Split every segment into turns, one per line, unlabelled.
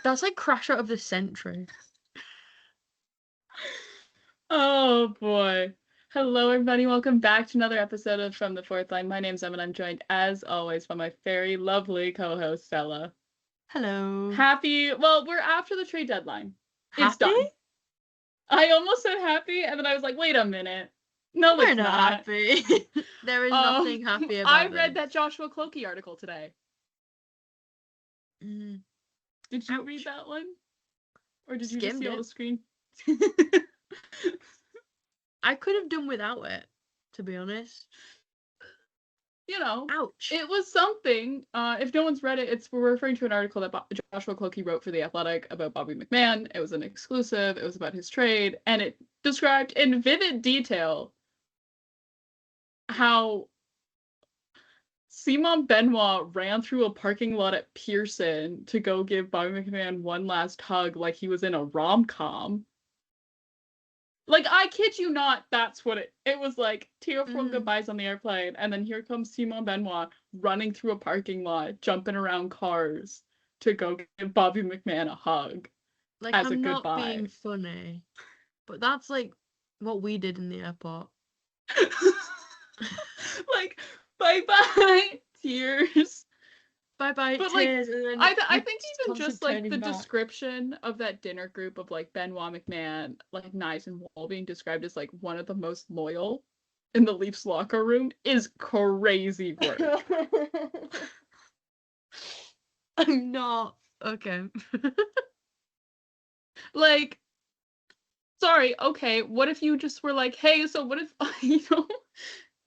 That's like crash out of the century.
Oh boy. Hello everybody, welcome back to another episode of From the Fourth Line. My name's Em and I'm joined as always by my very lovely co-host Stella.
Hello.
We're after the trade deadline. It's
Happy?
done. I almost said happy and then I was like, wait a minute. No,
We're
it's
not
not.
happy. There is nothing happy about
I
this.
read that Joshua Cloakey article today.
Mm,
Did you
ouch.
read that one? Or did you just
Skimmed
see all the
it.
screen?
I could have done without it, to be honest.
You know,
Ouch.
it was something. If no one's read it, we're referring to an article that Joshua Cloakey wrote for The Athletic about Bobby McMahon. It was an exclusive. It was about his trade, and it described in vivid detail how Simon Benoit ran through a parking lot at Pearson to go give Bobby McMahon one last hug like he was in a rom-com. Like, I kid you not, that's what it was like. Tearful goodbyes on the airplane, and then here comes Simon Benoit running through a parking lot, jumping around cars to go give Bobby McMahon a hug
Like,
as a
I'm not
goodbye.
being funny, but that's like what we did in the airport.
Like, bye-bye, tears.
Bye-bye,
But,
tears,
like,
and then
I think even just, like, the
back.
description of that dinner group of, like, Benoit McMahon, like, Knives and Wall being described as, like, one of the most loyal in the Leafs locker room is crazy work.
I'm not. Okay.
Like, sorry, okay, what if you just were like, hey, so what if, you know,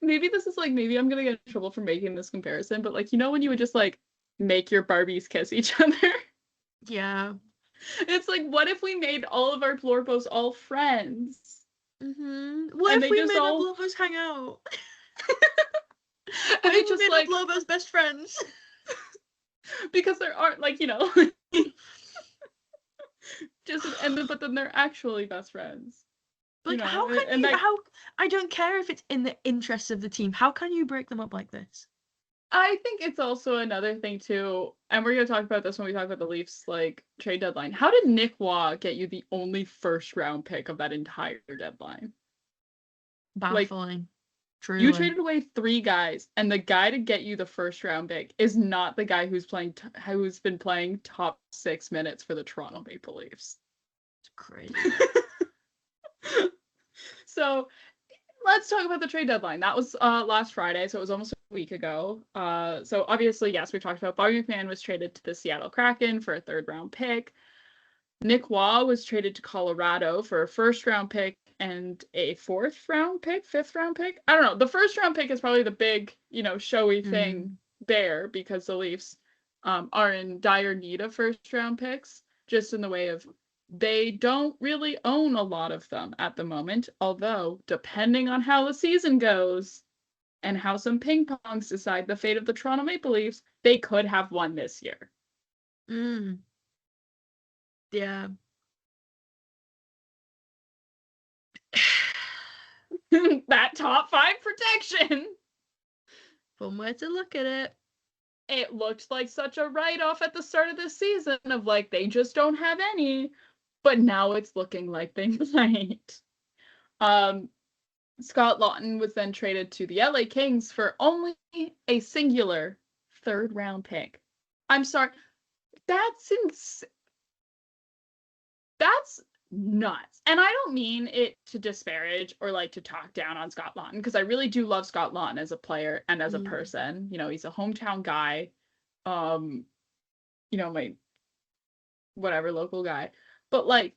maybe this is like, maybe I'm gonna get in trouble for making this comparison, but like, you know, when you would just like make your Barbies kiss each other?
Yeah.
It's like, what if we made all of our Florbos all friends?
What
And
if
they
we
just
made our
all,
Lobos hang out?
and
What
they
if we
just
made
like,
our Lobos best friends?
because there aren't like, you know, just, and then, but then they're actually best friends.
Like,
You know,
how can
and
you?
that,
How I don't care if it's in the interests of the team. How can you break them up like this?
I think it's also another thing too, and we're gonna talk about this when we talk about the Leafs like trade deadline. How did Nick Waugh get you the only first round pick of that entire deadline? Like,
Baffling. Truly.
you traded away 3 guys, and the guy to get you the first round pick is not the guy who's been playing top 6 minutes for the Toronto Maple Leafs.
It's crazy.
So let's talk about the trade deadline. That was last Friday, so it was almost a week ago. So obviously, yes, we talked about Bobby McMahon was traded to the Seattle Kraken for a 3rd round pick. Nick Waugh was traded to Colorado for a 1st round pick and a 4th round pick, 5th round pick. I don't know. The 1st round pick is probably the big, you know, showy thing there because the Leafs are in dire need of 1st round picks, just in the way of they don't really own a lot of them at the moment, although depending on how the season goes and how some ping pongs decide the fate of the Toronto Maple Leafs, they could have one this year.
Yeah.
That top 5 protection.
One way to look at it.
It looked like such a write-off at the start of this season of like they just don't have any, but now it's looking like they might. Scott Laughton was then traded to the LA Kings for only a singular 3rd round pick. I'm sorry, that's nuts. And I don't mean it to disparage or like to talk down on Scott Laughton, because I really do love Scott Laughton as a player and as a person. You know, he's a hometown guy. You know, my whatever local guy. But like,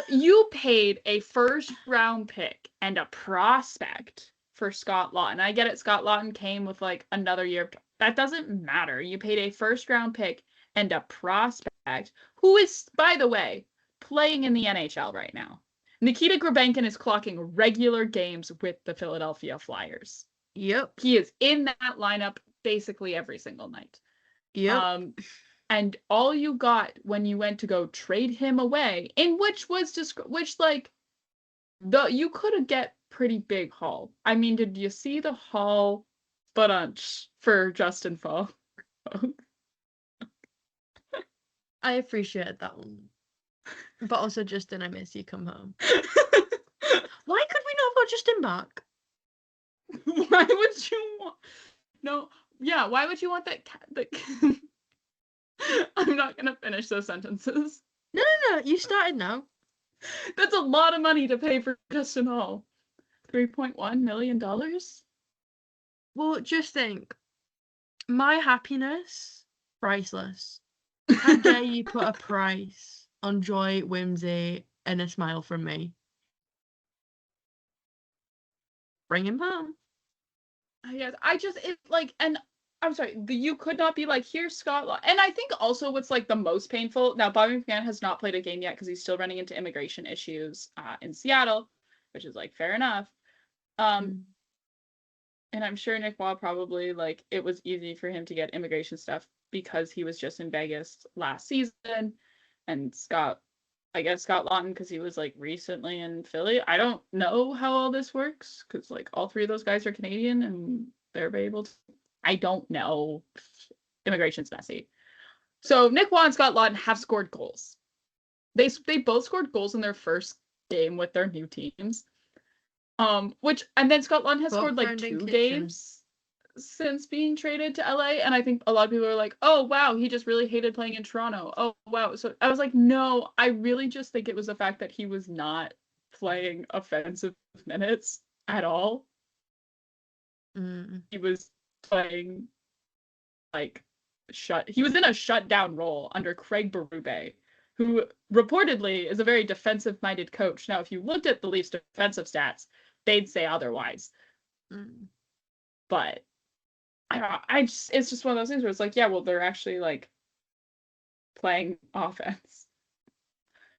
you paid a 1st round pick and a prospect for Scott Laughton. I get it, Scott Laughton came with like another year. That doesn't matter. You paid a 1st round pick and a prospect who is, by the way, playing in the NHL right now. Nikita Grabenkin is clocking regular games with the Philadelphia Flyers.
Yep.
He is in that lineup basically every single night.
Yep.
And all you got when you went to go trade him away, in which like you could have get pretty big haul. I mean, did you see the haul for Justin Folk.
I appreciate that one. But also, Justin, I miss you. Come home. Why could we not have got Justin back?
Why would you want? No, yeah. Why would you want that? I'm not gonna finish those sentences.
No. You started now.
That's a lot of money to pay for Justin Hall. $3.1 million.
Well, just think. My happiness, priceless. How dare you put a price on joy, whimsy, and a smile from me? Bring him home.
Yes, and I'm sorry, you could not be like, here's Scott. And I think also what's like the most painful, now Bobby McMahon has not played a game yet because he's still running into immigration issues in Seattle, which is like fair enough. And I'm sure Nick Waugh probably, like, it was easy for him to get immigration stuff because he was just in Vegas last season. And Scott Laughton, because he was, like, recently in Philly. I don't know how all this works, because, like, all three of those guys are Canadian, and they're able to... I don't know. Immigration's messy. So Nick Waugh and Scott Laughton have scored goals. They both scored goals in their first game with their new teams. And then Scott Laughton has scored like 2 games since being traded to LA, and I think a lot of people are like, oh wow, he just really hated playing in Toronto. Oh wow. So I was like, no, I really just think it was the fact that he was not playing offensive minutes at all. He was playing like he was in a shutdown role under Craig Berube, who reportedly is a very defensive-minded coach. Now, if you looked at the Leafs' defensive stats, they'd say otherwise. But it's just one of those things where it's like, yeah, well, they're actually like playing offense.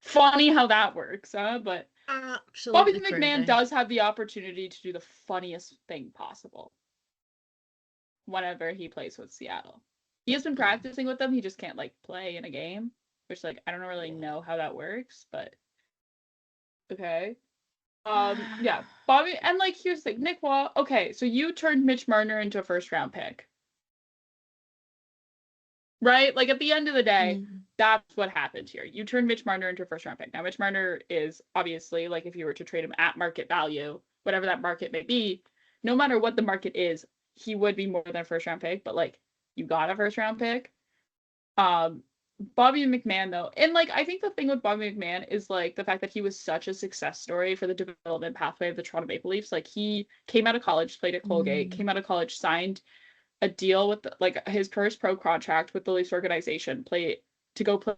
Funny how that works, huh? But
absolutely
Bobby McMahon does have the opportunity to do the funniest thing possible whenever he plays with Seattle. He has been practicing with them. He just can't like play in a game, which like I don't really know how that works, but okay. Yeah, Bobby, and like here's the thing, Nick Waugh. Okay, so you turned Mitch Marner into a first-round pick, right? Like at the end of the day, that's what happened here. You turned Mitch Marner into a first-round pick. Now, Mitch Marner is obviously, like, if you were to trade him at market value, whatever that market may be, no matter what the market is, he would be more than a first-round pick. But like, you got a first-round pick. Bobby McMahon, though, and like I think the thing with Bobby McMahon is like the fact that he was such a success story for the development pathway of the Toronto Maple Leafs. Like he came out of college, played at Colgate, came out of college, signed a deal with like his first pro contract with the Leafs organization, play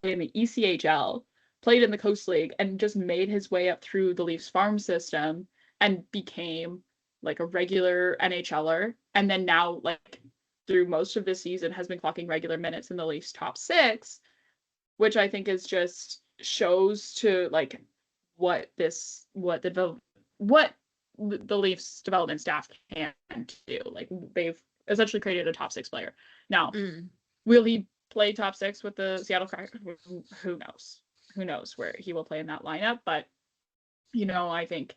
in the ECHL, played in the Coast League, and just made his way up through the Leafs farm system and became like a regular NHLer. And then now, like through most of this season, has been clocking regular minutes in the Leafs top 6. Which I think is just shows to like what the Leafs development staff can do. Like they've essentially created a top 6 player. Now, will he play top 6 with the Seattle Kraken? Who knows? Who knows where he will play in that lineup? But you know, I think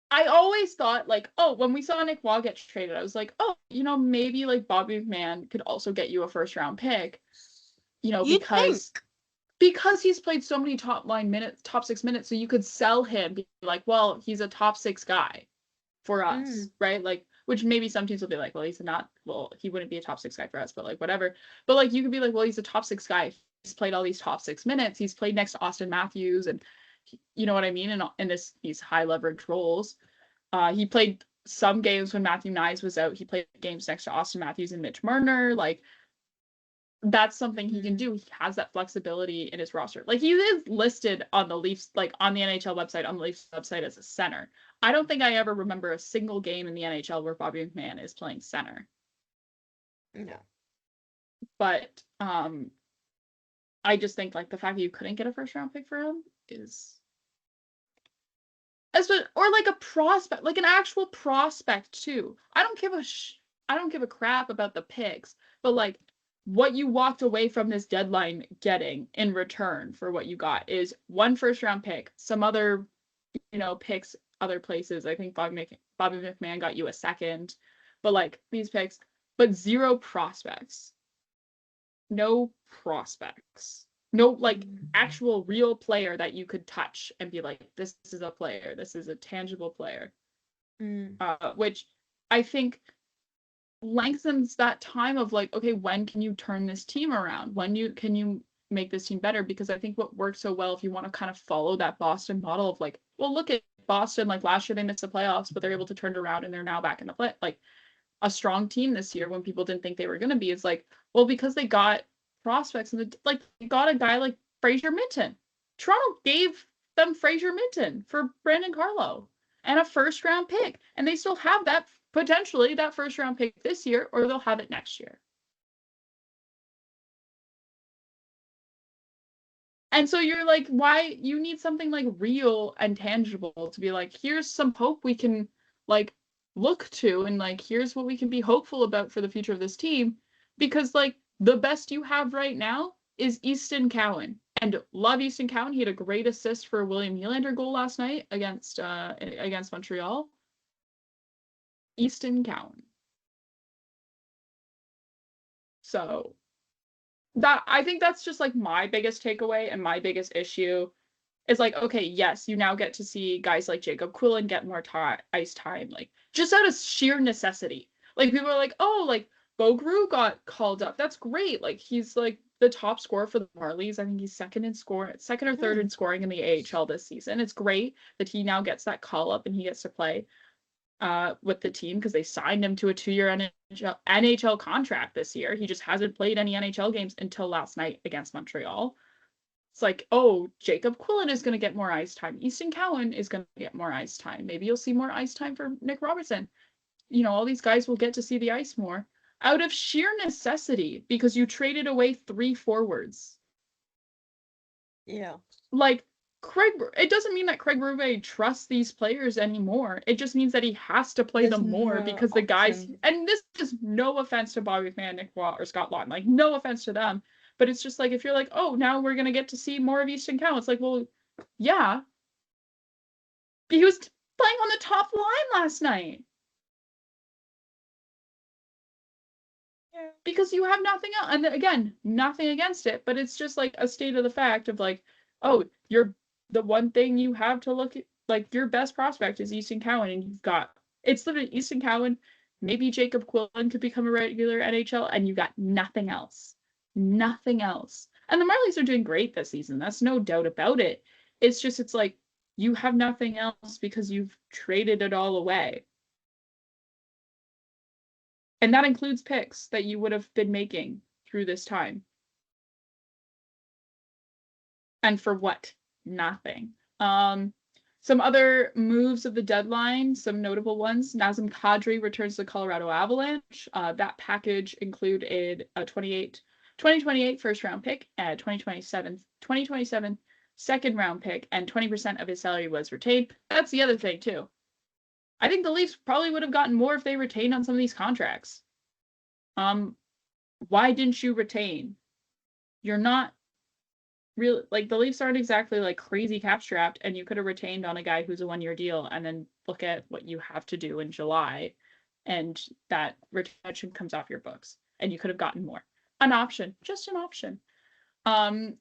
I always thought like, oh, when we saw Nick Waugh get traded, I was like, oh, you know, maybe like Bobby McMahon could also get you a first-round pick. You know, because he's played so many top 6 minutes, so you could sell him, be like, well, he's a top 6 guy for us, right? Like, which maybe some teams will be like, well, he wouldn't be a top 6 guy for us, but like, whatever. But like, you could be like, well, he's a top 6 guy. He's played all these top 6 minutes. He's played next to Austin Matthews, and you know what I mean? And in these high leverage roles, he played some games when Matthew Knies was out. He played games next to Austin Matthews and Mitch Marner, like. That's something he can do. He has that flexibility in his roster. Like he is listed on the Leafs, like on the NHL website, on the Leafs website as a center. I don't think I ever remember a single game in the NHL where Bobby McMahon is playing center.
No.
But I just think like the fact that you couldn't get a first round pick for him is or like a prospect, like an actual prospect too. I don't give a crap about the picks, but like what you walked away from this deadline getting in return for what you got is 1 first-round pick, some other, you know, picks other places. I think Bobby McMahon got you a second. but like these picks, but zero prospects. No prospects. No like actual real player that you could touch and be like, this is a player, this is a tangible player. Which I think lengthens that time of like, okay, when can you turn this team around? Can you make this team better? Because I think what works so well, if you want to kind of follow that Boston model of like, well, look at Boston, like last year they missed the playoffs, but they're able to turn it around and they're now back in the play. Like a strong team this year when people didn't think they were going to be. It's like, well, because they got prospects and like got a guy like Fraser Minton. Toronto gave them Fraser Minton for Brandon Carlo and a first round pick, and they still have that potentially that first round pick this year, or they'll have it next year. And so you're like, why you need something like real and tangible to be like, here's some hope we can like look to, and like here's what we can be hopeful about for the future of this team, because like the best you have right now is Easton Cowan. And love Easton Cowan. He had a great assist for a William Nylander goal last night against Montreal. Easton Cowan. So that I think that's just like my biggest takeaway and my biggest issue is like, okay, yes, you now get to see guys like Jacob Quillen get more ice time, like just out of sheer necessity. Like people are like, oh, like Bogru got called up. That's great. Like he's like the top scorer for the Marlies. I think he's second or third in scoring in the AHL this season. It's great that he now gets that call up and he gets to play with the team because they signed him to a 2-year NHL contract this year. He just hasn't played any NHL games until last night against Montreal. It's like, oh, Jacob Quillen is going to get more ice time. Easton Cowan is going to get more ice time. Maybe you'll see more ice time for Nick Robertson. You know, all these guys will get to see the ice more out of sheer necessity because you traded away 3 forwards.
Yeah.
Like, it doesn't mean that Craig Berube trusts these players anymore. It just means that he has to play them more because the guys, and this is no offense to Bobby McMann, Nick Watt, or Scott Laughton, like no offense to them, but it's just like, if you're like, oh, now we're going to get to see more of Easton Cowan, it's like, well, yeah. He was playing on the top line last night. Yeah. Because you have nothing else. And again, nothing against it, but it's just like a state of the fact of like, oh, the one thing you have to look at, like your best prospect is Easton Cowan, and you've got, it's literally Easton Cowan, maybe Jacob Quillen could become a regular NHL, and you got nothing else. Nothing else. And the Marlies are doing great this season. That's no doubt about it. It's just, it's like, you have nothing else because you've traded it all away. And that includes picks that you would have been making through this time. And for what? Nothing. Some other moves of the deadline, some notable ones. Nazem Kadri returns to the Colorado Avalanche. That package included a 2028 first round pick, a 2027 second round pick, and 20% of his salary was retained. That's the other thing too. I think the Leafs probably would have gotten more if they retained on some of these contracts. Why didn't you retain? You're not really, like, the Leafs aren't exactly like crazy cap strapped, and you could have retained on a guy who's a 1-year deal, and then look at what you have to do in July, and that retention comes off your books, and you could have gotten more. An option, just an option.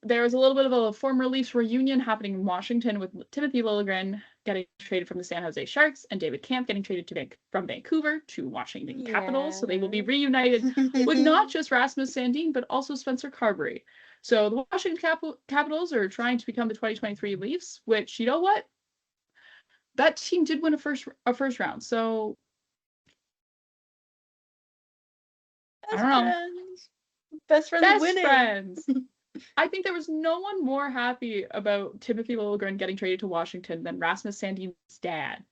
There was a little bit of a former Leafs reunion happening in Washington with Timothy Liljegren getting traded from the San Jose Sharks and David Kampf getting traded from Vancouver to Washington Capitals. So they will be reunited with not just Rasmus Sandin, but also Spencer Carberry. So the Washington Capitals are trying to become the 2023 Leafs, which, you know what? That team did win a first round. So I don't know.
Best friends winning.
Friends. I think there was no one more happy about Timothy Liljegren getting traded to Washington than Rasmus Sandin's dad.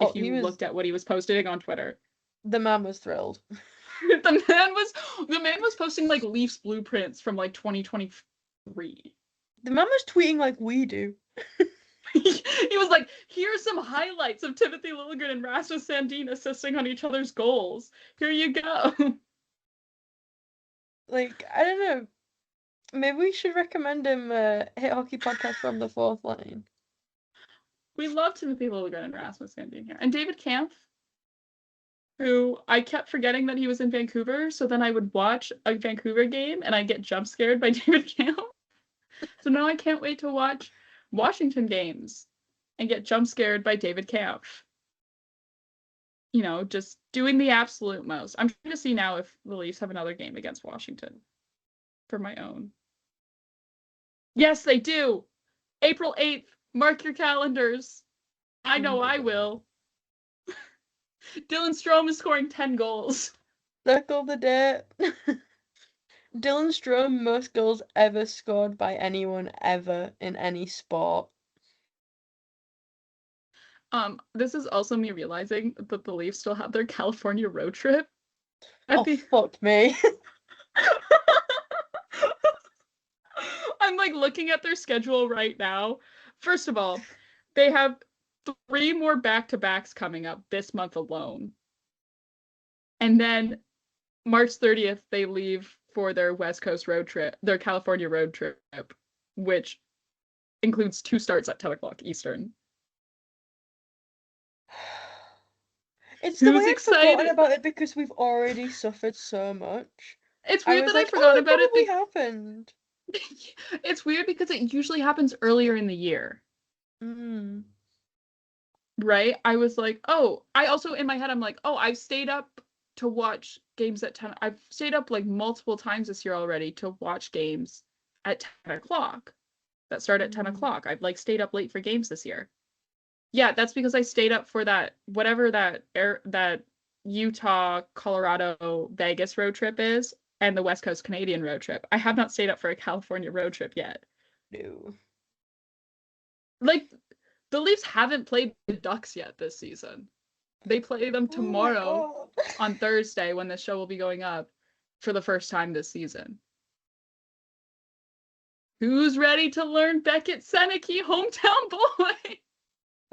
If you looked at what he was posting on Twitter.
The man was thrilled.
the man was posting like Leafs blueprints from like 2023.
The man was tweeting like we do.
He was like, here's some highlights of Timothy Liljegren and Rasmus Sandin assisting on each other's goals. Here you go.
Like, I don't know. Maybe we should recommend him Hit Hockey Podcast from the Fourth Line.
We love Timothy Liljegren and Rasmus Sandin here. And David Kampf. who I kept forgetting that he was in Vancouver, so then I would watch a Vancouver game and I'd get jump scared by David Camp. So now I can't wait to watch Washington games and get jump scared by David Camp. Just doing the absolute most. I'm trying to see now if the Leafs have another game against Washington for my own. Yes, they do. April 8th. Mark your calendars. I know I will. Dylan Strome is scoring 10 goals.
Circle the date. Dylan Strome, most goals ever scored by anyone ever in any sport.
This is also me realizing that the Leafs still have their California road trip.
Fuck me.
I'm like looking at their schedule right now. First of all, they have 3 more back-to-backs coming up this month alone. And then March 30th, they leave for their West Coast road trip, their California road trip, which includes 2 starts at 10 o'clock Eastern.
It's the way I've forgotten about it because we've already suffered so much.
It's weird that I forgot about it.
It happened.
It's weird because it usually happens earlier in the year. Right? I was like, oh, I also in my head, I'm like, oh, I've stayed up to watch games at 10. I've stayed up like multiple times this year already to watch games at 10 o'clock that start at 10 o'clock. I've like stayed up late for games this year. Yeah, that's because I stayed up for that, whatever that Utah, Colorado, Vegas road trip is, and the West Coast Canadian road trip. I have not stayed up for a California road trip yet.
No.
Like, the Leafs haven't played the Ducks yet this season. They play them tomorrow on Thursday when the show will be going up for the first time this season. Who's ready to learn Beckett Seneke, hometown boy?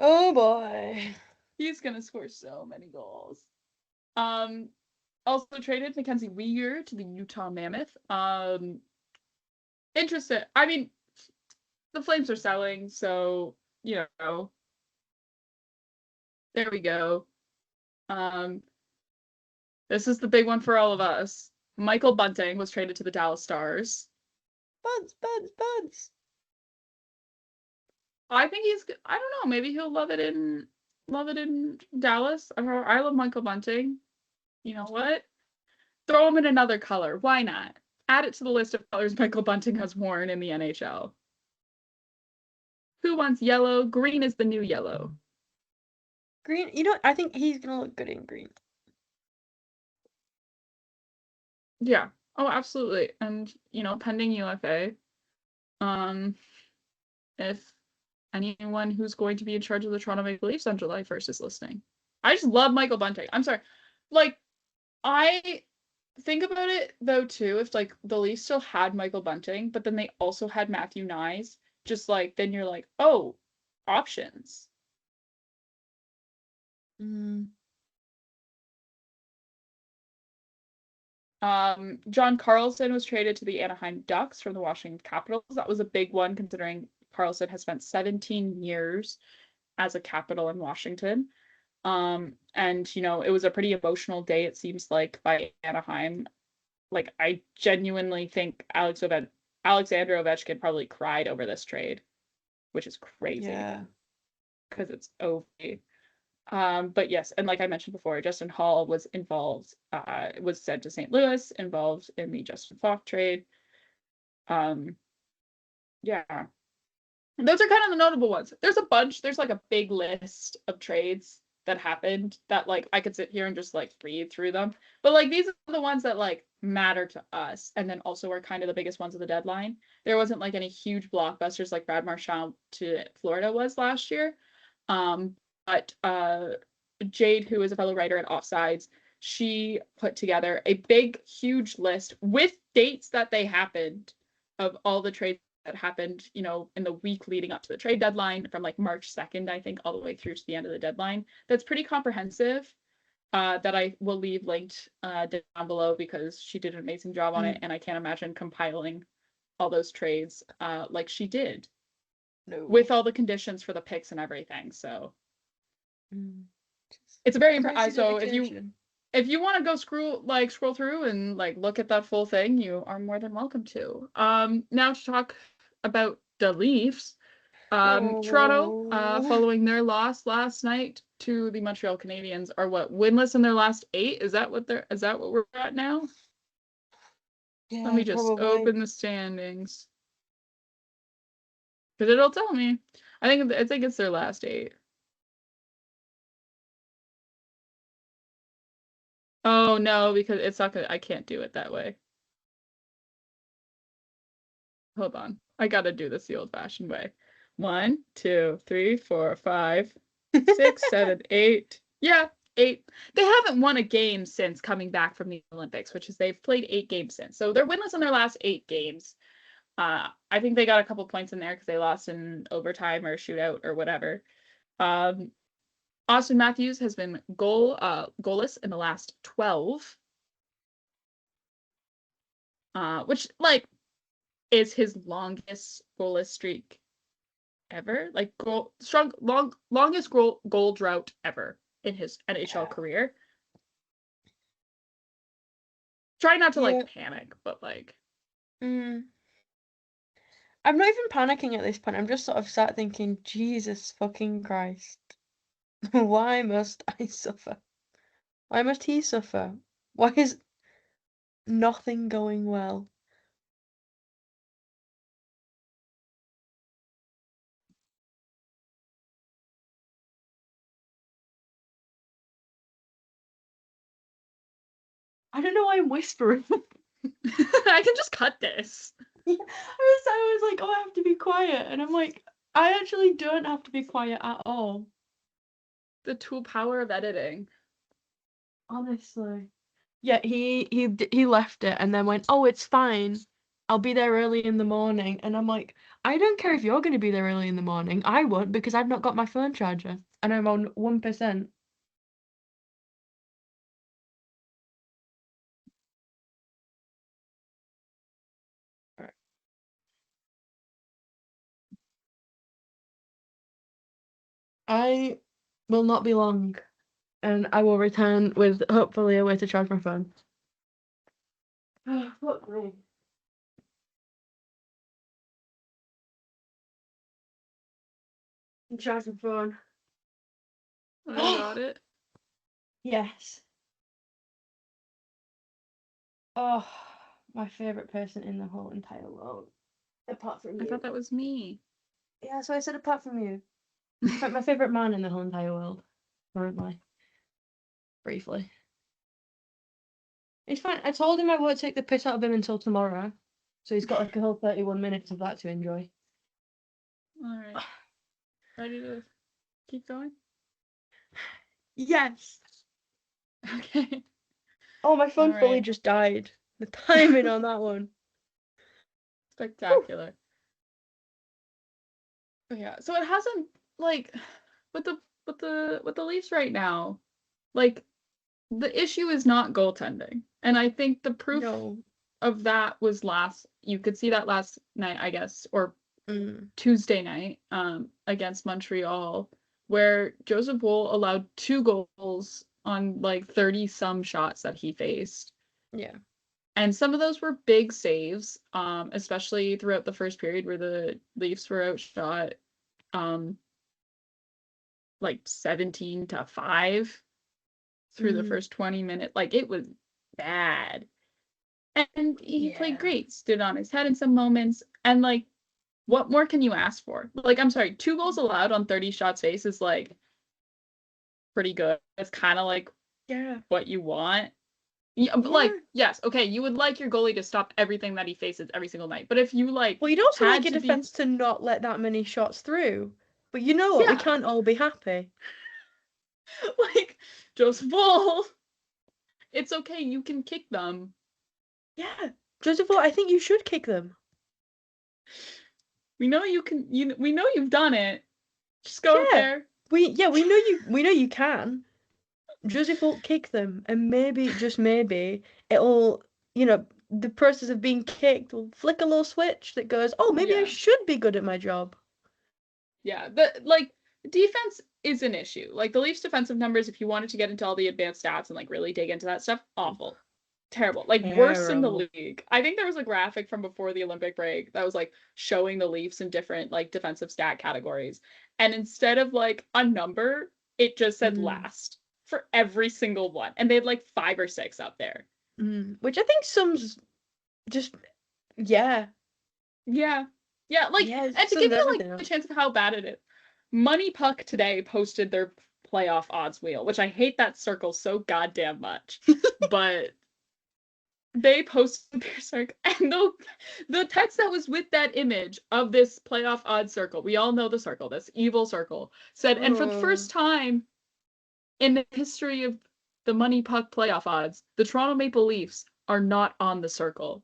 Oh boy.
He's gonna score so many goals. Also traded Mackenzie Weegar to the Utah Mammoth. Interested. I mean, the Flames are selling, so there we go. This is the big one for all of us. Michael Bunting was traded to the Dallas Stars.
Buds.
I think I don't know, maybe he'll love it in Dallas. I love Michael Bunting. You know what? Throw him in another color. Why not? Add it to the list of colors Michael Bunting has worn in the NHL. Who wants yellow? Green is the new yellow.
Green, I think he's gonna look good in green.
Yeah. Oh, absolutely. And, pending UFA. If anyone who's going to be in charge of the Toronto Maple Leafs on July 1st is listening. I just love Michael Bunting. I'm sorry. Like, I think about it, though, too, if, like, the Leafs still had Michael Bunting, but then they also had Matthew Knies, just, like, then you're like, oh, options. John Carlson was traded to the Anaheim Ducks from the Washington Capitals. That was a big one, considering Carlson has spent 17 years as a Capital in Washington. And, it was a pretty emotional day, it seems like, by Anaheim. Like, I genuinely think Alexander Ovechkin probably cried over this trade, which is crazy.
Yeah.
Because it's OV. But yes, and like I mentioned before, Justin Hall was involved, was sent to St. Louis, involved in the Justin Faulk trade. Yeah. Those are kind of the notable ones. There's a bunch, there's like a big list of trades that happened that like I could sit here and just like read through them. But like these are the ones that like matter to us and then also are kind of the biggest ones of the deadline. There wasn't like any huge blockbusters like Brad Marchand to Florida was last year. But Jade, who is a fellow writer at Offsides, she put together a big, huge list with dates that they happened of all the trades that happened, in the week leading up to the trade deadline from like March 2nd, I think, all the way through to the end of the deadline. That's pretty comprehensive. That I will leave linked down below because she did an amazing job on it, and I can't imagine compiling all those trades like she did. No. With all the conditions for the picks and everything. So it's a very impressive. So if you want to go scroll through and like look at that full thing, you are more than welcome to. Now to talk about the Leafs. Toronto,
Oh,
following their loss last night to the Montreal Canadiens, are what, winless in their last 8? Is that what we're at now? Let
yeah,
me just
probably.
open the standings. Because it'll tell me. I think it's their last 8. Oh no, because it's not gonna, I can't do it that way. Hold on. I gotta do this the old-fashioned way. 1, 2, 3, 4, 5, 6, 7, 8. Yeah, 8. They haven't won a game since coming back from the Olympics, which is they've played 8 games since. So they're winless in their last 8 games. I think they got a couple points in there because they lost in overtime or shootout or whatever. Um, Austin Matthews has been goalless in the last 12, which like is his longest goalless streak ever. Like longest goal drought ever in his NHL career. Try not to
Yeah.
like panic, but like
Mm. I'm not even panicking at this point. I'm just sort of sat thinking, Jesus fucking Christ. Why must I suffer? Why must he suffer? Why is nothing going well? I don't know why I'm whispering.
I can just cut this.
Yeah, I was like, oh, I have to be quiet. And I'm like, I actually don't have to be quiet at all.
The tool power of editing.
Honestly. Yeah, he left it and then went, oh, it's fine. I'll be there early in the morning. And I'm like, I don't care if you're going to be there early in the morning. I won't because I've not got my phone charger and I'm on 1%. I will not be long and I will return with hopefully a way to charge my phone. Oh, fuck me. Charge my phone.
I got it.
Yes. Oh, my favorite person in the whole entire world. Apart from
I thought
you.
that was me.
Yeah, so I said apart from you. My favorite man in the whole entire world. Currently. Briefly. It's fine. I told him I won't take the piss out of him until tomorrow. So he's got like a whole 31 minutes of that to enjoy.
All right. Ready to keep going?
Yes.
Okay.
Oh, my phone
All
fully
right.
just died. The timing on that one. Whew.
Spectacular. But yeah. So it hasn't like with the Leafs right now, like the issue is not goaltending. And I think the proof
No.
of that was you could see that last night, I guess, or
Mm.
Tuesday night, against Montreal, where Joseph Woll allowed 2 goals on like 30 some shots that he faced.
Yeah.
And some of those were big saves, especially throughout the first period where the Leafs were outshot um like 17-5 through the first 20 minutes. Like it was bad. And he played
Yeah.
great, stood on his head in some moments. And like, what more can you ask for? Like, I'm sorry, 2 goals allowed on 30 shots faced is like pretty good. It's kind of like
Yeah.
what you want. Yeah, but like, yes, okay, you would like your goalie to stop everything that he faces every single night. But if you like
Well, you'd also like
had
your
to be,
defense to not let that many shots through. But you know what? We
yeah,
can't all be happy.
like Joseph Woll, it's okay, you can kick them.
Yeah. Joseph, I think you should kick them.
We know you can. We know you've done it. Just go out
Yeah.
there.
We know you can. Joseph will kick them and maybe, just maybe, it'll, the process of being kicked will flick a little switch that goes, oh, maybe I
Yeah,
should be good at my job.
yeah. The like defense is an issue. Like, the Leafs' defensive numbers, if you wanted to get into all the advanced stats and, like, really dig into that stuff, awful. Terrible. Like, worse in the league. I think there was a graphic from before the Olympic break that was, like, showing the Leafs in different, like, defensive stat categories. And instead of, like, a number, it just said last for every single one. And they had, like, 5 or 6 up there.
Which I think sums just, yeah.
Yeah. Yeah, like, and to give you, like, a chance of how bad it is, Money Puck today posted their playoff odds wheel, which I hate that circle so goddamn much. But they posted their circle, and the text that was with that image of this playoff odds circle, we all know the circle, this evil circle, said, and for the first time in the history of the Money Puck playoff odds, the Toronto Maple Leafs are not on the circle.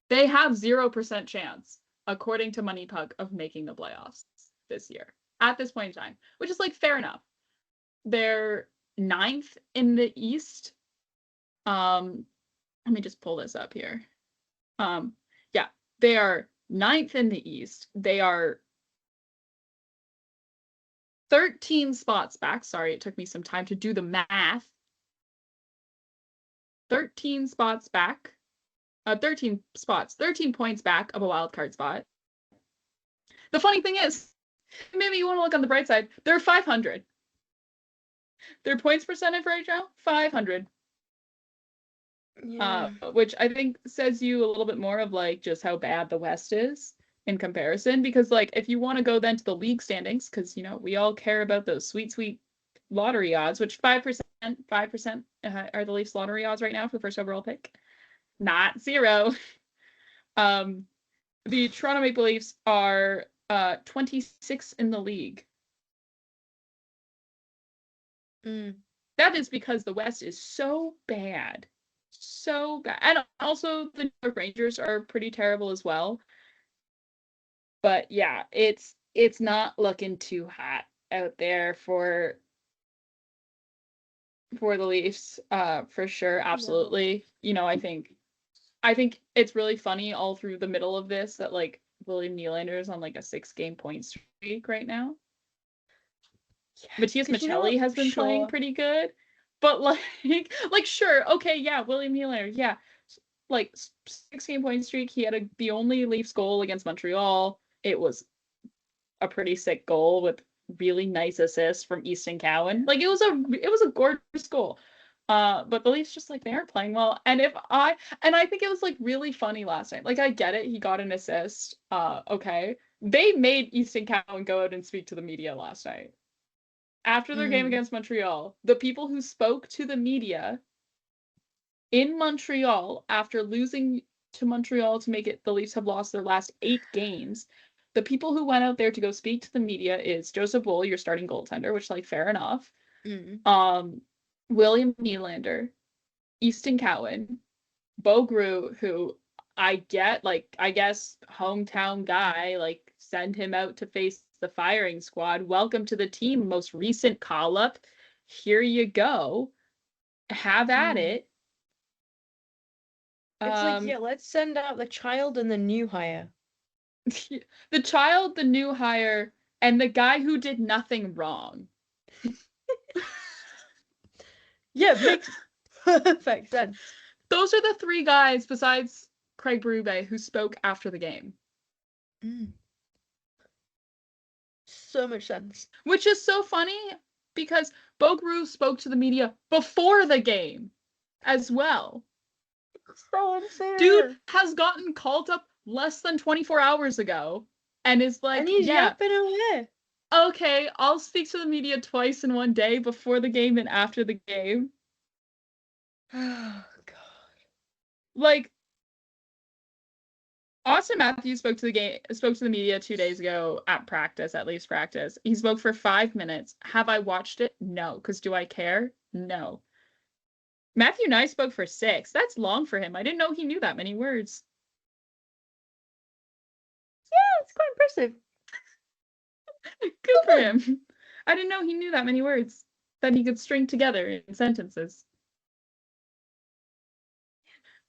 They have 0% chance, according to Money Puck, of making the playoffs this year at this point in time, which is, like, fair enough. They're 9th in the East. Let me just pull this up here. Yeah, they are 9th in the East. They are 13 spots back. Sorry, it took me some time to do the math. 13 spots back. 13 points back of a wild card spot. The funny thing is, maybe you want to look on the bright side, they're 500. Their points percentage right now, 500.
Yeah.
Which I think says you a little bit more of, like, just how bad the West is in comparison. Because, like, if you want to go then to the league standings, because, you know, we all care about those sweet, sweet lottery odds, which 5% are the Leafs lottery odds right now for the first overall pick. Not 0. The Toronto Maple Leafs are 26 in the league. That is because the West is so bad. So bad. And also the New York Rangers are pretty terrible as well. But yeah, it's not looking too hot out there for the Leafs, for sure. Absolutely. No. You know, I think it's really funny all through the middle of this that, like, William Nylander is on, like, a 6-game point streak right now. Yeah, Matias Maccelli has been playing pretty good, but, like sure, okay, yeah, William Nylander, yeah, like, 6-game point streak. He had the only Leafs goal against Montreal. It was a pretty sick goal with really nice assists from Easton Cowan. Like, it was a gorgeous goal. But the Leafs just, like, they aren't playing well. And I think it was, like, really funny last night. Like, I get it, he got an assist. Okay. They made Easton Cowan go out and speak to the media last night. After their game against Montreal, the people who spoke to the media in Montreal after losing to Montreal to make it, the Leafs have lost their last 8 games. The people who went out there to go speak to the media is Joseph Woll, your starting goaltender, which, like, fair enough. William Nylander, Easton Cowan, Bo Groulx, who I guess hometown guy, like, send him out to face the firing squad. Welcome to the team, most recent call up. Here you go. Have at it.
It's like, yeah, let's send out the child and the new hire.
The child, the new hire, and the guy who did nothing wrong.
Yeah, makes perfect sense.
Those are the 3 guys besides Craig Berube who spoke after the game.
So much sense.
Which is so funny because Bo Groulx spoke to the media before the game as well.
So unfair.
Dude has gotten called up less than 24 hours ago and is like,
and he's yapping away.
Okay, I'll speak to the media twice in one day, before the game and after the game.
Oh, God.
Like, Austin Matthews spoke to the media 2 days ago at Leafs practice. He spoke for 5 minutes. Have I watched it? No. Because do I care? No. Matthew Knies spoke for 6. That's long for him. I didn't know he knew that many words.
Yeah, it's quite impressive.
Good for him. I didn't know he knew that many words that he could string together in sentences.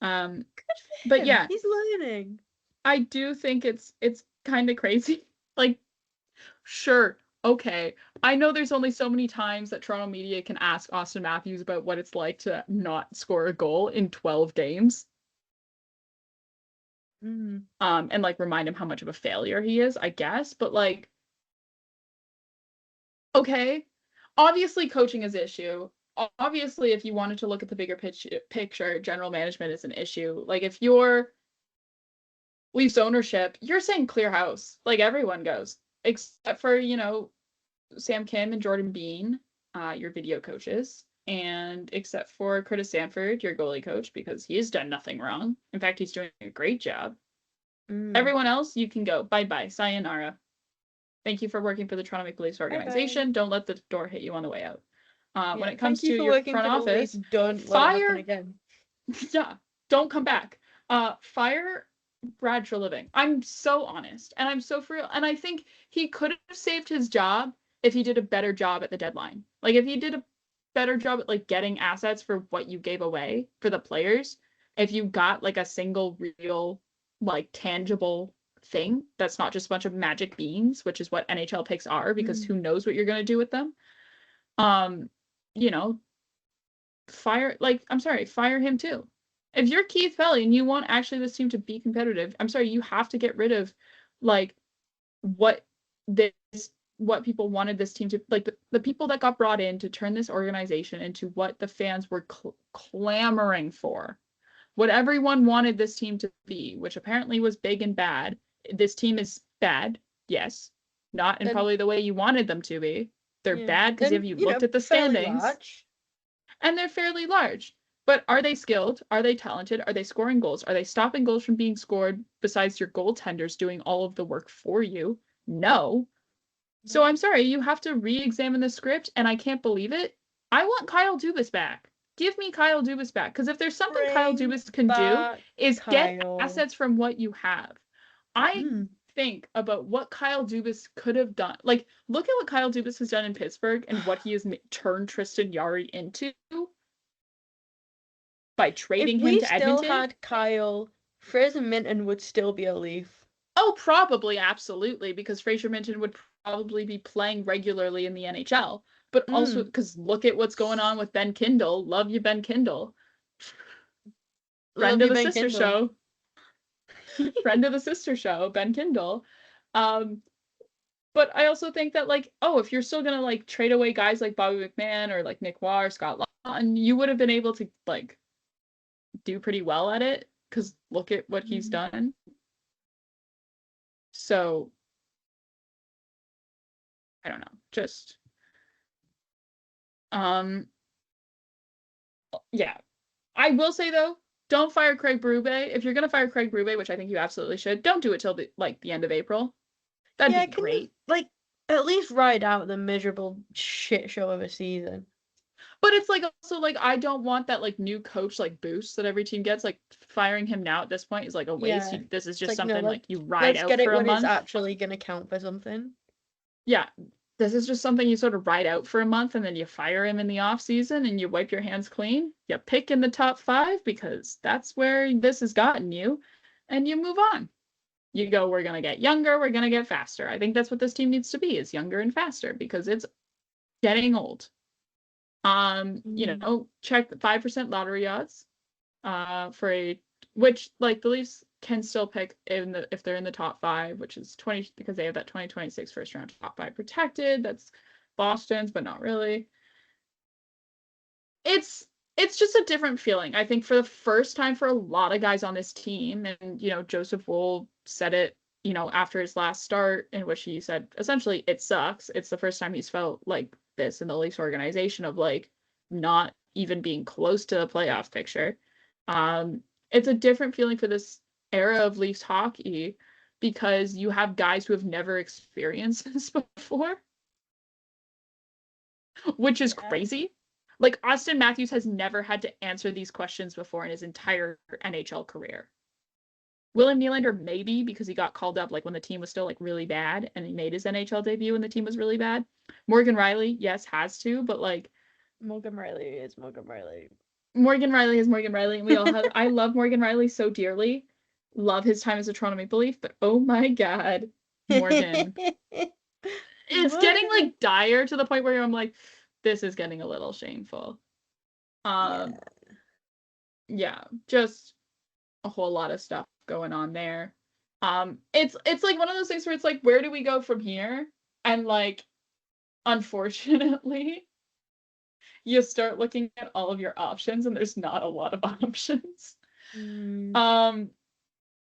Good for
but
him.
Yeah,
he's learning.
I do think it's kind of crazy. Like, sure, okay, I know there's only so many times that Toronto media can ask Austin Matthews about what it's like to not score a goal in 12 games. And like remind him how much of a failure he is, I guess. But like, okay, obviously coaching is an issue. Obviously, if you wanted to look at the bigger picture, general management is an issue. Like if you're Leafs ownership, you're saying clear house. Like everyone goes, except for, Sam Kim and Jordan Bean, your video coaches, and except for Curtis Sanford, your goalie coach, because he's done nothing wrong. In fact, he's doing a great job. Everyone else, you can go. Bye-bye. Sayonara. Thank you for working for the Toronto Maple Leafs organization. Bye-bye. Don't let the door hit you on the way out. When it comes to your front office, don't fire again. Yeah, don't come back. Fire Brad Treliving. I'm so honest, and I'm so for real. And I think he could have saved his job if he did a better job at the deadline. Like if he did a better job at like getting assets for what you gave away for the players. If you got like a single real like tangible thing that's not just a bunch of magic beans, which is what NHL picks are, because who knows what you're going to do with them. Fire him too. If you're Keith Pelley and you want actually this team to be competitive, I'm sorry, you have to get rid of like what people wanted this team to, like the people that got brought in to turn this organization into what the fans were clamoring for. What everyone wanted this team to be, which apparently was big and bad. This team is bad, yes. Not in probably the way you wanted them to be. They're bad because if you looked at the standings, and they're fairly large. But are they skilled? Are they talented? Are they scoring goals? Are they stopping goals from being scored besides your goaltenders doing all of the work for you? No. So I'm sorry, you have to re-examine the script, and I can't believe it. I want Kyle Dubas back. Give me Kyle Dubas back, because if there's something Kyle Dubas can do is get assets from what you have. I think about what Kyle Dubas could have done. Like, look at what Kyle Dubas has done in Pittsburgh and what he has turned Tristan Jarry into by trading him to Edmonton. If we still had
Kyle, Fraser Minton would still be a Leaf.
Oh, probably, absolutely, because Fraser Minton would probably be playing regularly in the NHL. But also, because look at what's going on with Ben Kindle. Love you, Ben Kindle. Friend of the sister show. Friend of the sister show, Ben Kindle. But I also think that, like, if you're still going to, like, trade away guys like Bobby McMahon or, like, Nick Waugh or Scott Laughton, you would have been able to, like, do pretty well at it. Because look at what he's done. So, I don't know. Just... yeah. I will say though, don't fire Craig Berube. If you're gonna fire Craig Berube, which I think you absolutely should, don't do it till the end of April. That'd be great.
At least ride out the miserable shit show of a season.
But it's like also like I don't want that like new coach like boost that every team gets. Like firing him now at this point is like a waste. Yeah. This is just something like you ride out for a month. Let's get it when it's
actually gonna count for something.
Yeah. This is just something you sort of ride out for a month and then you fire him in the off season and you wipe your hands clean. You pick in the top 5 because that's where this has gotten you, and you move on. You go, we're going to get younger, we're going to get faster. I think that's what this team needs to be, is younger and faster, because it's getting old. Check the 5% lottery odds which like the Leafs can still pick if they're in the top 5, which is 20, because they have that 2026 first round top 5 protected. That's Boston's, but not really. It's just a different feeling. I think for the first time for a lot of guys on this team, and Joseph Woll said it, after his last start, in which he said essentially it sucks. It's the first time he's felt like this in the Leafs organization, of like not even being close to the playoff picture. It's a different feeling for this era of Leafs hockey, because you have guys who have never experienced this before, which is crazy. Like Austin Matthews has never had to answer these questions before in his entire NHL career. William Nylander maybe, because he got called up like when the team was still like really bad, and he made his NHL debut when the team was really bad. Morgan Rielly, yes, has to, but like
Morgan Rielly is Morgan Rielly.
Morgan Rielly is Morgan Rielly, and we all have. I love Morgan Rielly so dearly. Love his time as a Toronto Maple Leaf, but oh my God, Morgan. It's getting like dire to the point where I'm like, this is getting a little shameful. Yeah, just a whole lot of stuff going on there. It's like one of those things where it's like, where do we go from here? And like, unfortunately, you start looking at all of your options and there's not a lot of options.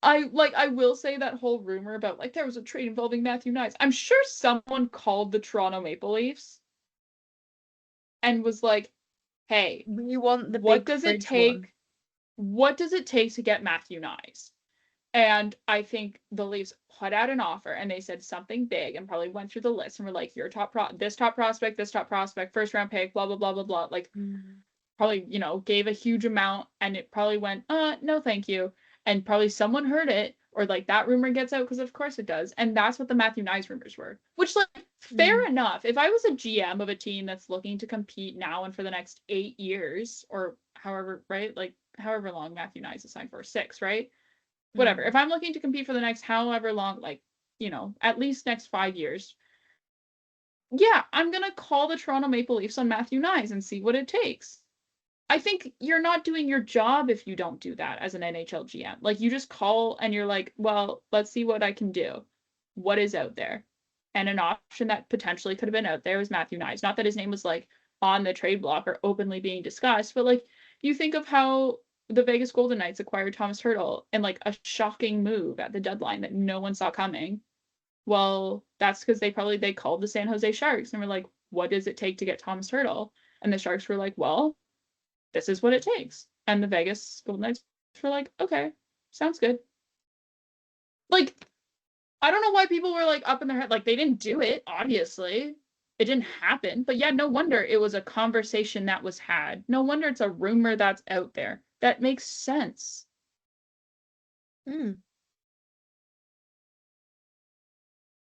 I will say that whole rumor about like there was a trade involving Matthew Knies. I'm sure someone called the Toronto Maple Leafs and was like, hey,
we want the
what
big
does it
fridge
take?
one.
What does it take to get Matthew Knies? And I think the Leafs put out an offer and they said something big and probably went through the list and were like, your this top prospect, first round pick, blah, blah, blah, blah, blah. Like, probably, you know, gave a huge amount and it probably went, no, thank you. And probably someone heard it or like that rumor gets out because of course it does. And that's what the Matthew Knies rumors were, which like fair enough. If I was a GM of a team that's looking to compete now and for the next 8 years or however, right? Like however long Matthew Knies is signed for, 6, right? Whatever. If I'm looking to compete for the next however long, like, you know, at least next 5 years, yeah, I'm going to call the Toronto Maple Leafs on Matthew Knies and see what it takes. I think you're not doing your job if you don't do that as an NHL GM. Like, you just call and you're like, well, let's see what I can do. What is out there? And an option that potentially could have been out there was Matthew Knies. Not that his name was, like, on the trade block or openly being discussed, but, like, you think of how the Vegas Golden Knights acquired Thomas Hertl in, like, a shocking move at the deadline that no one saw coming. Well, that's because they called the San Jose Sharks and were like, what does it take to get Thomas Hertl? And the Sharks were like, well, this is what it takes. And the Vegas Golden Knights were like, okay, sounds good. Like, I don't know why people were like up in their head. Like, they didn't do it, obviously. It didn't happen. But yeah, no wonder it was a conversation that was had. No wonder it's a rumor that's out there. That makes sense.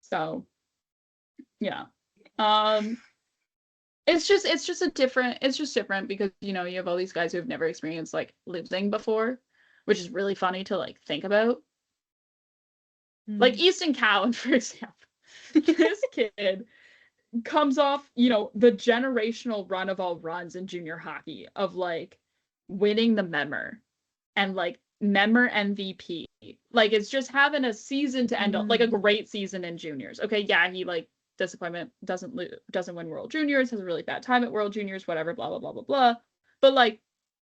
So, yeah. It's just different because, you know, you have all these guys who have never experienced like losing before, which is really funny to like think about. Like Easton Cowan, for example. This kid comes off, you know, the generational run of all runs in junior hockey of like winning the Memmer and like Memmer MVP. Like it's just having a season to end up like a great season in juniors. Okay, yeah, he like disappointment, doesn't win World Juniors, has a really bad time at World Juniors, whatever, blah blah blah blah blah. But like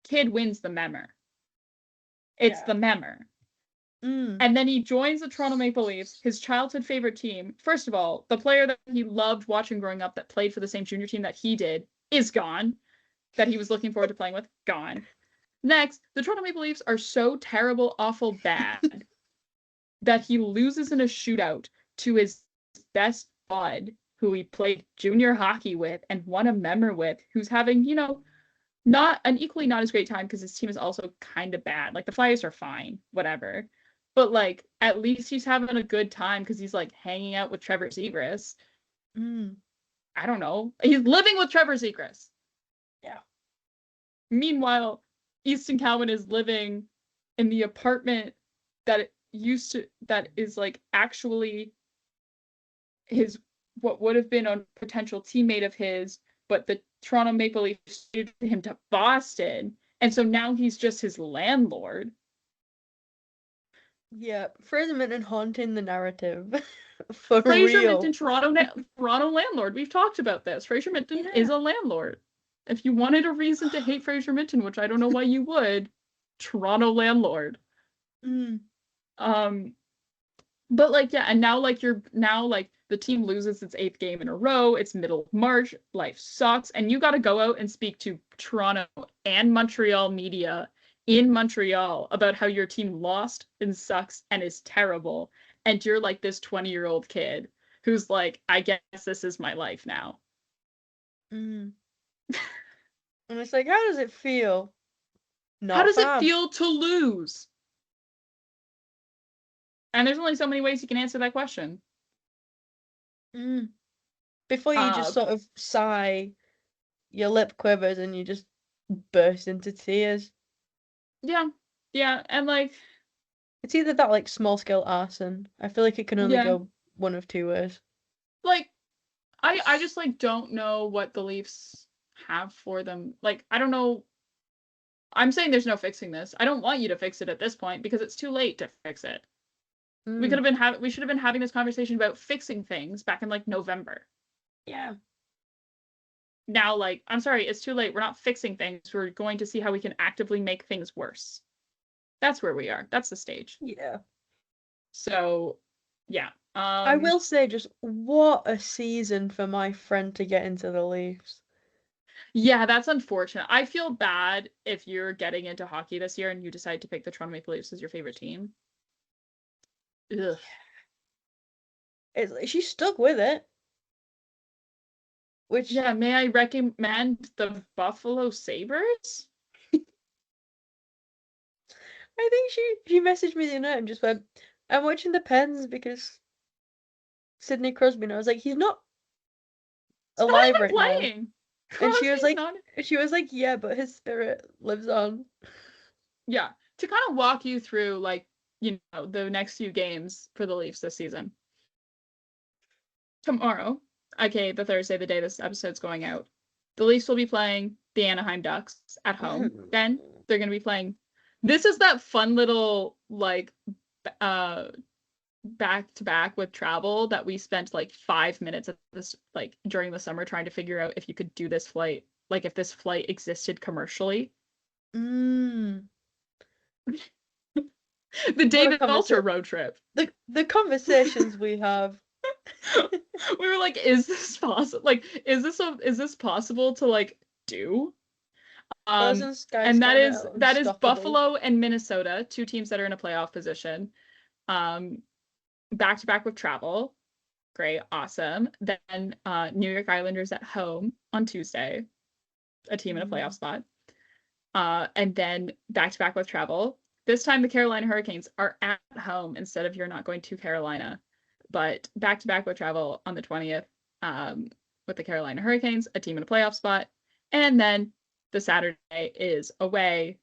kid wins the Memmer. It's the Memmer. And then he joins the Toronto Maple Leafs, his childhood favorite team. First of all, the player that he loved watching growing up that played for the same junior team that he did is gone, that he was looking forward to playing with, gone. Next, the Toronto Maple Leafs are so terrible, awful, bad that he loses in a shootout to his best bud, who he played junior hockey with and won a Memmer with, who's having, you know, not as great time because his team is also kind of bad. Like the Flyers are fine, whatever. But like at least he's having a good time because he's like hanging out with Trevor Zegras. I don't know. He's living with Trevor Zegras.
Yeah.
Meanwhile, Easton Cowan is living in the apartment that is like actually his what would have been a potential teammate of his, but the Toronto Maple Leafs sued him to Boston, and so now he's just his landlord.
Yeah, Fraser Minton haunting the narrative. For
Fraser
real.
Minton, Toronto landlord. We've talked about this. Fraser Minton is a landlord. If you wanted a reason to hate Fraser Minton, which I don't know why you would, Toronto landlord. But like yeah, and now like the team loses its 8th game in a row. It's middle of March. Life sucks, and you got to go out and speak to Toronto and Montreal media in Montreal about how your team lost and sucks and is terrible, and you're like this 20-year-old kid who's like, I guess this is my life now.
And it's like, how does it feel?
How does it feel to lose? And there's only so many ways you can answer that question.
Before you just sort of sigh, your lip quivers, and you just burst into tears.
Yeah, and like...
It's either that, like, small-scale arson. I feel like it can only go one of two ways.
Like, I just like don't know what the Leafs have for them. Like, I don't know. I'm saying there's no fixing this. I don't want you to fix it at this point because it's too late to fix it. We could have been we should have been having this conversation about fixing things back in like November.
Yeah.
Now, like, I'm sorry, it's too late. We're not fixing things. We're going to see how we can actively make things worse. That's where we are. That's the stage.
Yeah.
So, yeah.
I will say, just what a season for my friend to get into the Leafs.
Yeah, that's unfortunate. I feel bad if you're getting into hockey this year and you decide to pick the Toronto Maple Leafs as your favorite team. Ugh.
She stuck with it. Which
Yeah, may I recommend the Buffalo Sabres?
I think she messaged me the other night and just went, I'm watching the Pens because Sidney Crosby. And I was like, he's not
He's
alive
not
right
even
now.
playing.
And she was
Crosby's
like, yeah, but his spirit lives on.
Yeah, to kind of walk you through, like, you know, the next few games for the Leafs this season. Tomorrow, aka the Thursday, the day this episode's going out, the Leafs will be playing the Anaheim Ducks at home. Then they're going to be playing. This is that fun little, like, back to back with travel that we spent like 5 minutes of this, like, during the summer trying to figure out if you could do this flight, like, if this flight existed commercially. The David Alter road trip.
The conversations we have.
We were like, is this possible? Like, is this possible to, like, do? And that is Buffalo and Minnesota, two teams that are in a playoff position. Back to back with travel. Great, awesome. Then New York Islanders at home on Tuesday, a team in a playoff spot. And then back to back with travel. This time the Carolina Hurricanes are at home instead of you're not going to Carolina. But back to back with travel on the 20th with the Carolina Hurricanes, a team in a playoff spot. And then the Saturday is away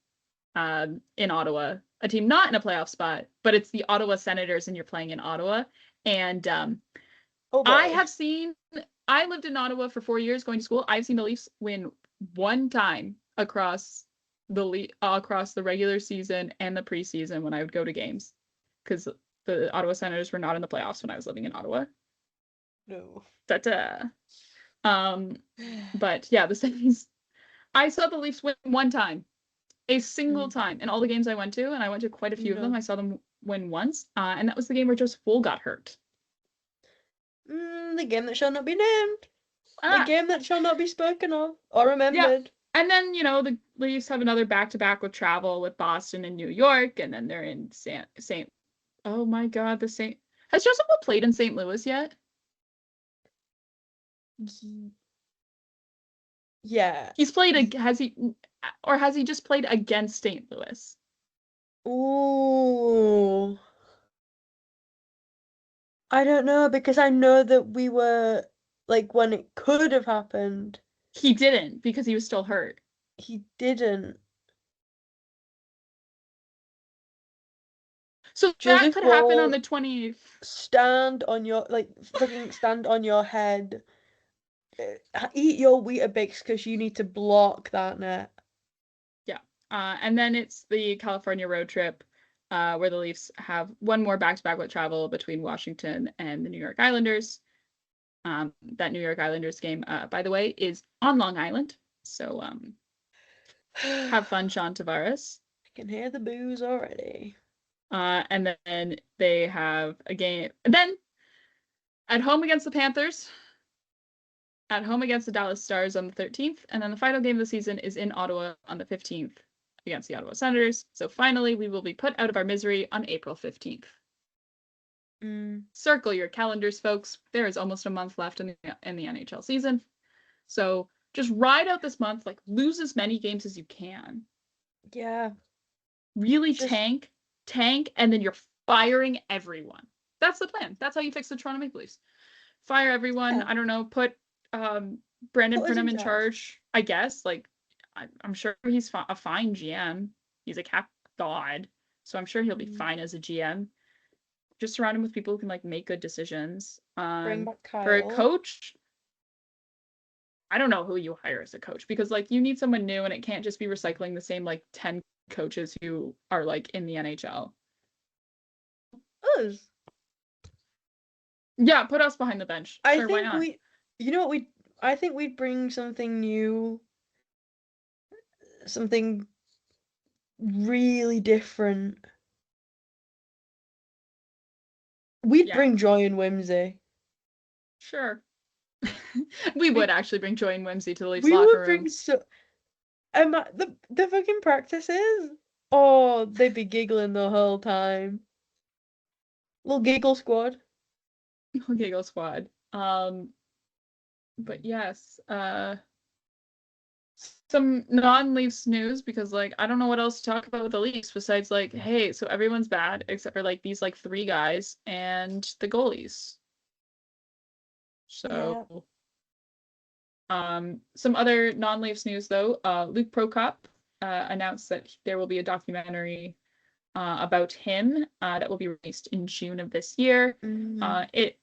in Ottawa, a team not in a playoff spot, but it's the Ottawa Senators and you're playing in Ottawa. And I lived in Ottawa for 4 years going to school. I've seen the Leafs win one time across the regular season and the preseason when I would go to games, because the Ottawa Senators were not in the playoffs when I was living in Ottawa.
No.
Ta-ta. But yeah, the Senators. I saw the Leafs win one time, a single time, in all the games I went to, and I went to quite a few of them. I saw them win once, and that was the game where Joseph Woll got hurt.
The game that shall not be named. The game that shall not be spoken of or remembered.
Yeah. And then, you know, the Leafs have another back-to-back with travel with Boston and New York, and then they're in oh my God, has Joseph Woll played in St. Louis yet?
Yeah.
Has he just played against St. Louis?
Ooh. I don't know, because I know that we were, like, when it could have happened.
He didn't, because he was still hurt.
He didn't.
So that could happen on the 20th.
Stand on your, like, fucking stand on your head. Eat your Weetabix because you need to block that net.
Yeah. And then it's the California road trip, where the Leafs have one more back-to-back with travel between Washington and the New York Islanders. That New York Islanders game, by the way, is on Long Island. So have fun, Sean Tavares.
I can hear the booze already.
And then they have a game. And then at home against the Panthers, at home against the Dallas Stars on the 13th, and then the final game of the season is in Ottawa on the 15th against the Ottawa Senators. So finally, we will be put out of our misery on April 15th. Circle your calendars, folks. There is almost a month left in the NHL season. So just ride out this month, like, lose as many games as you can.
Yeah.
Really tank, and then you're firing everyone. That's the plan. That's how you fix the Toronto Maple Leafs. Fire everyone. Yeah. I don't know, put Brandon Pridham in charge, I guess. Like, I'm sure he's a fine GM. He's a cap god, so I'm sure he'll be fine as a GM. Just surround him with people who can, like, make good decisions.
Bring back Kyle.
For a coach, I don't know who you hire as a coach, because like you need someone new, and it can't just be recycling the same like 10 coaches who are like in the NHL.
Us.
Yeah, put us behind the bench.
I
Sure, why
think
not?
you know what I think we'd bring something new, something really different. We'd
Yeah,
bring joy and whimsy.
sure. We
We
would actually bring Joy and Whimsy to the Leafs
we
locker
would
room.
bring so the fucking practices. Oh, they'd be giggling the whole time. Little giggle squad.
Giggle Squad. But yes, some non-Leafs news, because like I don't know what else to talk about with the Leafs besides like, hey, so everyone's bad except for like these like 3 guys and the goalies.
Yeah.
So, some other non-Leafs news though. Luke Prokop announced that there will be a documentary about him that will be released in June of this year.
Mm.
It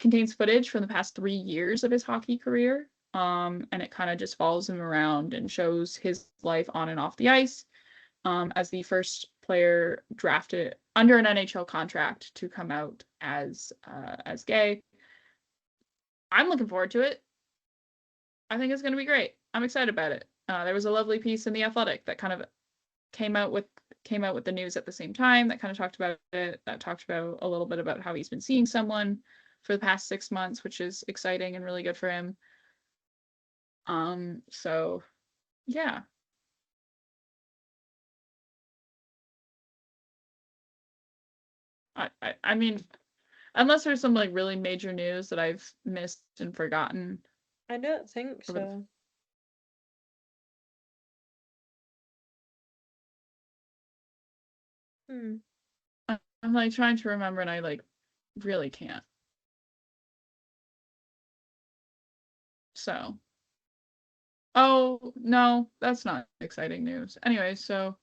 contains footage from the past 3 years of his hockey career. And it kind of just follows him around and shows his life on and off the ice, as the first player drafted under an NHL contract to come out as gay. I'm looking forward to it. I think it's going to be great. I'm excited about it. There was a lovely piece in The Athletic that kind of came out with the news at the same time, that kind of talked about it, that talked about a little bit about how he's been seeing someone for the past 6 months, which is exciting and really good for him. So yeah. I mean, unless there's some like really major news that I've missed and forgotten.
I don't think
over the-
so. Hmm.
I'm like trying to remember, and I like really can't. So, oh no, that's not exciting news. Anyway, so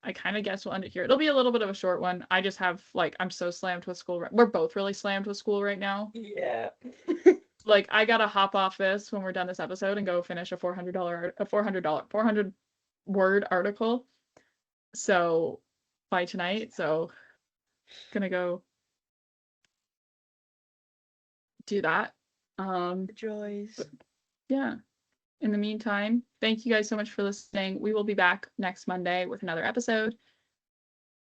I kind of guess we'll end it here. It'll be a little bit of a short one. I just have like, I'm so slammed with school. We're both really slammed with school right now.
Yeah.
Like I gotta hop off this when we're done this episode and go finish a $400 word article. So by tonight. So gonna go do that.
The joys.
Yeah. In the meantime, thank you guys so much for listening. We will be back next Monday with another episode.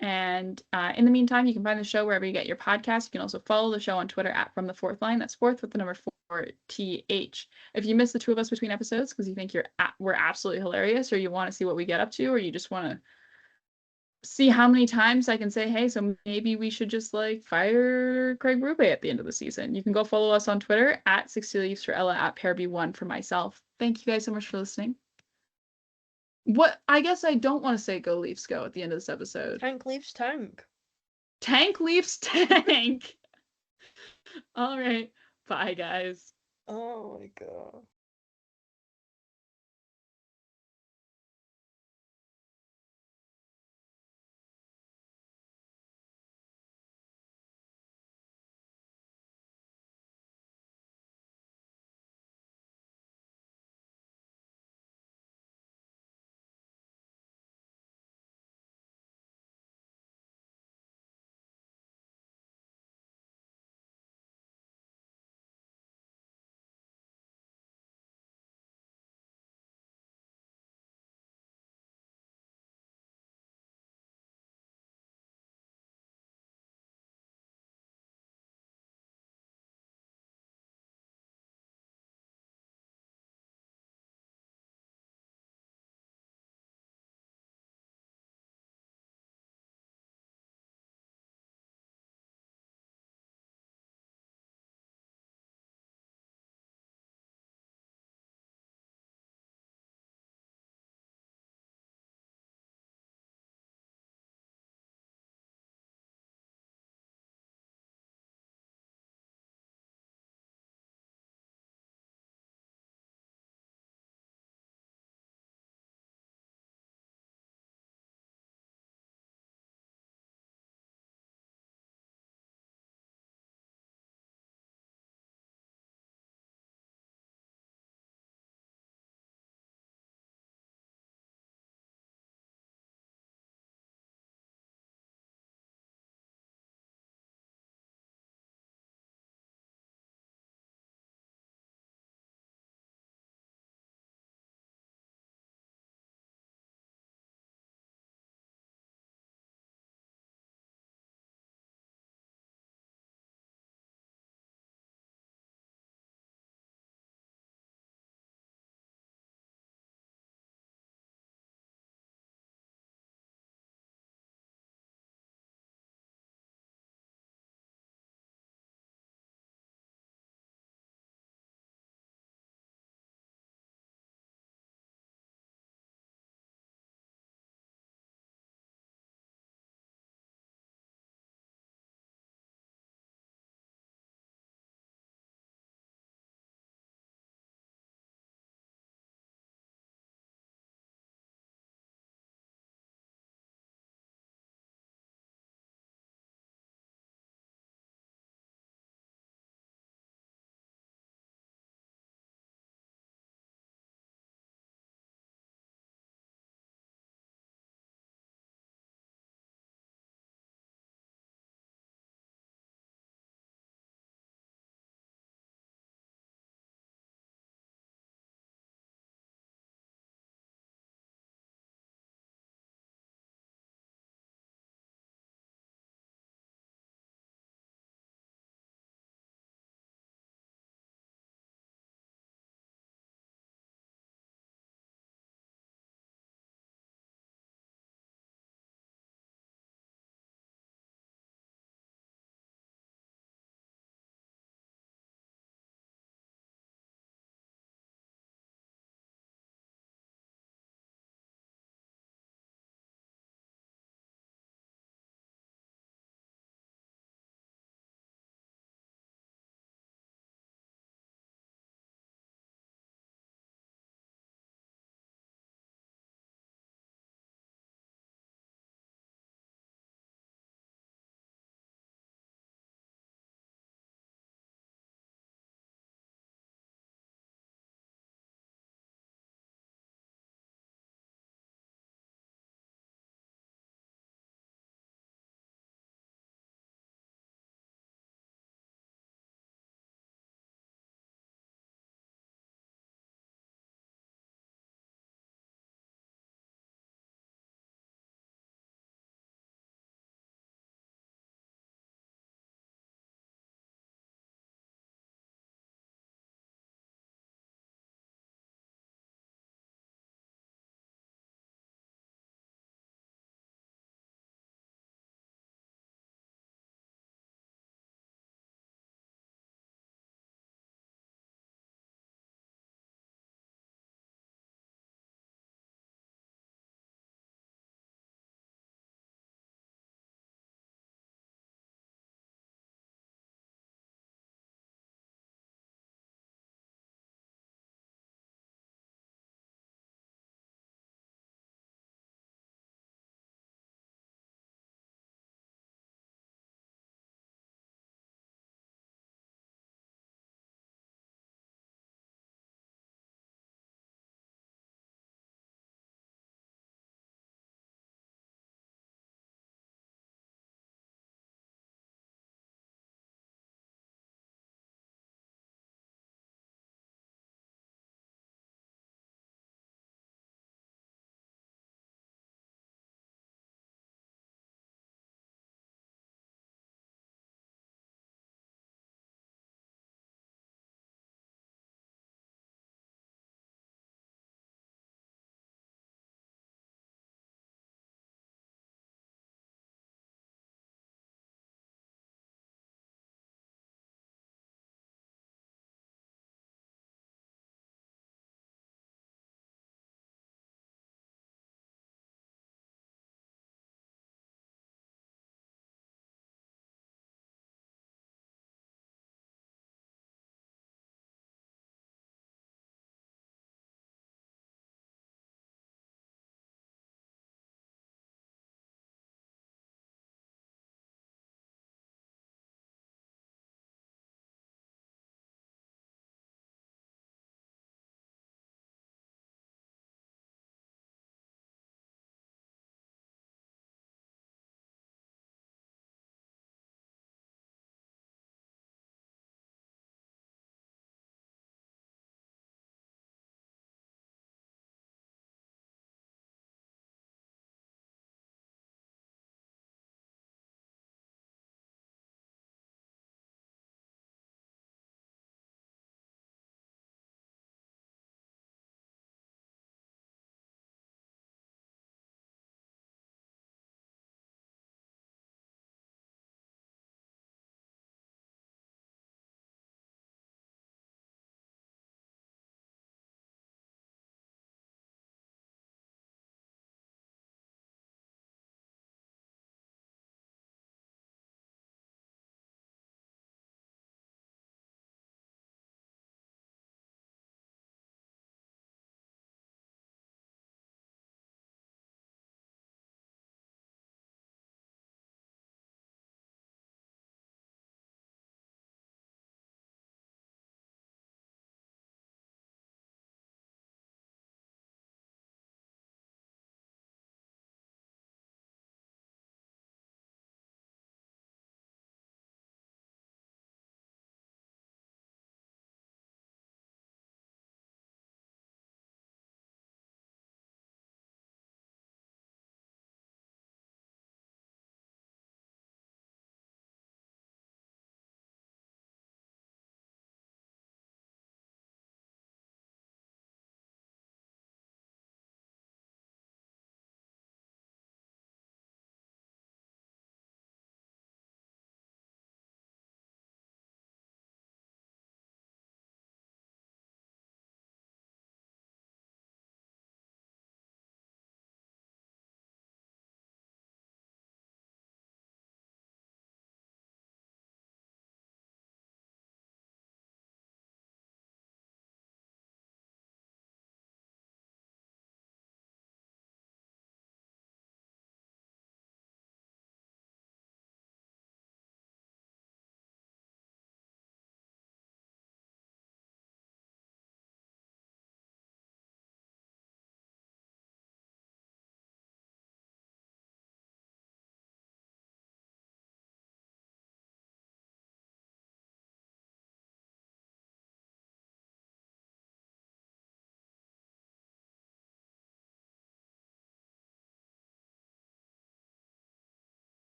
And in the meantime, you can find the show wherever you get your podcast. You can also follow the show on Twitter at From the Fourth Line. That's fourth with the number 4TH. If you miss the two of us between episodes because you think we're absolutely hilarious, or you want to see what we get up to, or you just want to see how many times I can say, hey, so maybe we should just like fire Craig Berube at the end of the season, you can go follow us on Twitter at 60 Leafs for Ella, at Pearby1 for myself. Thank you guys so much for listening. What I guess I don't want to say go Leafs go at the end of this episode.
Tank Leafs tank.
Tank Leafs tank. All right. Bye, guys.
Oh my god.